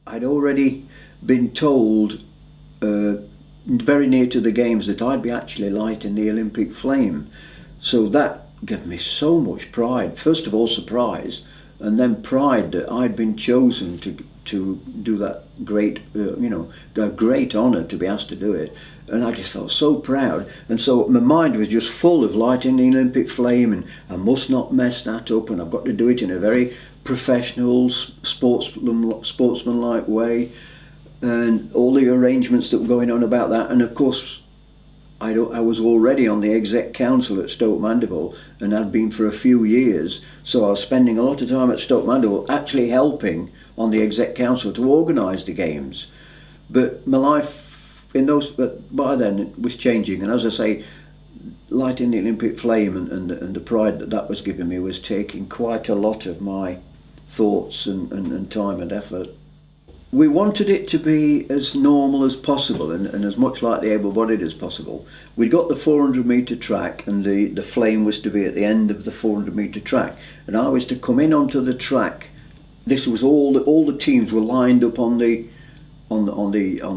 I'd already been told very near to the games that I'd be actually lighting the Olympic flame. So that gave me so much pride. First of all, surprise, and then pride that I'd been chosen to do that great, a great honour to be asked to do it. And I just felt so proud. And so my mind was just full of lighting the Olympic flame, and I must not mess that up, and I've got to do it in a very professional, sportsmanlike way, and all the arrangements that were going on about that. And of course, I was already on the exec council at Stoke Mandeville, and I'd been for a few years, so I was spending a lot of time at Stoke Mandeville actually helping on the exec council to organise the games. But my life by then it was changing, and as I say, lighting the Olympic flame and the pride that was giving me was taking quite a lot of my thoughts and time and effort. We wanted it to be as normal as possible and as much like the able-bodied as possible. We'd got the 400 metre track, and the flame was to be at the end of the 400 metre track, and I was to come in onto the track. This was all the teams were lined up on the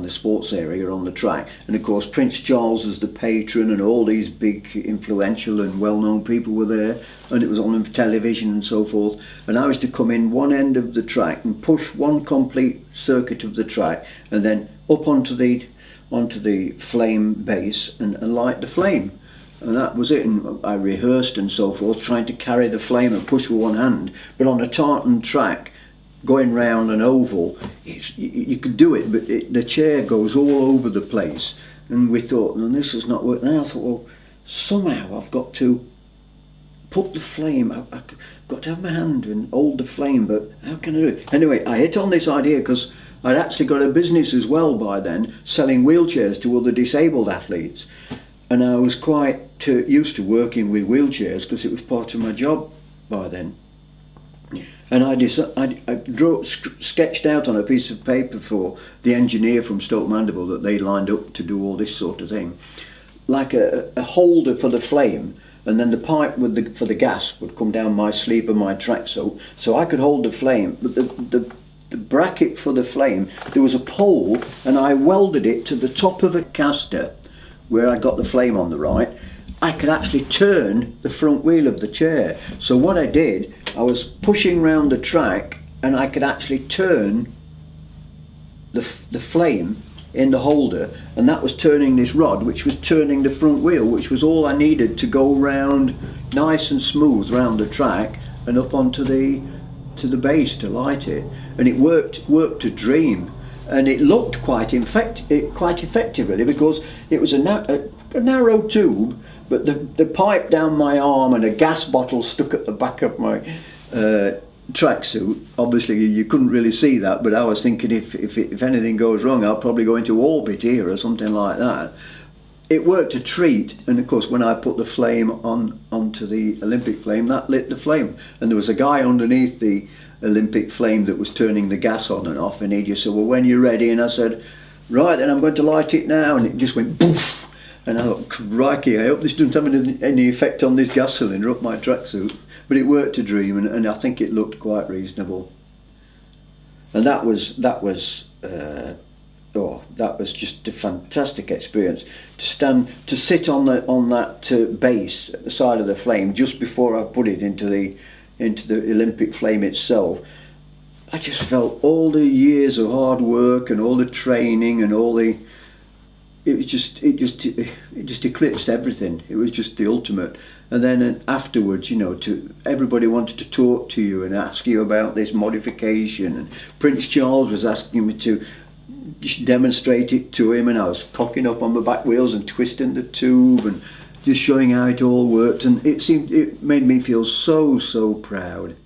sports area on the track, and of course Prince Charles as the patron, and all these big influential and well-known people were there, and it was on television and so forth. And I was to come in one end of the track and push one complete circuit of the track, and then up onto the flame base and light the flame. And that was it. And I rehearsed and so forth, trying to carry the flame and push with one hand, but on a tartan track going round an oval, you could do it, but the chair goes all over the place. And we thought, no, this is not working. And I thought, well, somehow I've got to put the flame, I've got to have my hand and hold the flame, but how can I do it? Anyway, I hit on this idea because I'd actually got a business as well by then, selling wheelchairs to other disabled athletes. And I was quite used to working with wheelchairs because it was part of my job by then. And I sketched out on a piece of paper for the engineer from Stoke Mandeville that they lined up to do all this sort of thing, like a holder for the flame, and then the pipe for the gas would come down my sleeve of my tracksuit, so I could hold the flame. But the bracket for the flame, there was a pole, and I welded it to the top of a caster where I got the flame on the right. I could actually turn the front wheel of the chair. So what I did, I was pushing round the track, and I could actually turn the flame in the holder, and that was turning this rod, which was turning the front wheel, which was all I needed to go round nice and smooth round the track and up onto the base to light it. And it worked a dream, and it looked quite effective really, because it was a narrow tube, but the pipe down my arm and a gas bottle stuck at the back of my tracksuit. Obviously you couldn't really see that, but I was thinking if anything goes wrong, I'll probably go into orbit here or something like that. It worked a treat, and of course when I put the flame onto the Olympic flame, that lit the flame, and there was a guy underneath the Olympic flame that was turning the gas on and off, and he just said, well, when you're ready. And I said, right, then I'm going to light it now. And it just went poof. And I thought, crikey, I hope this doesn't have any effect on this gas cylinder up my tracksuit. But it worked a dream, and I think it looked quite reasonable. And that was just a fantastic experience, to sit on that base at the side of the flame just before I put it into the Olympic flame itself. I just felt all the years of hard work and all the training and it just eclipsed everything. It was just the ultimate. And then afterwards, everybody wanted to talk to you and ask you about this modification, and Prince Charles was asking me to just demonstrate it to him, and I was cocking up on the back wheels and twisting the tube and just showing how it all worked, and it made me feel so proud.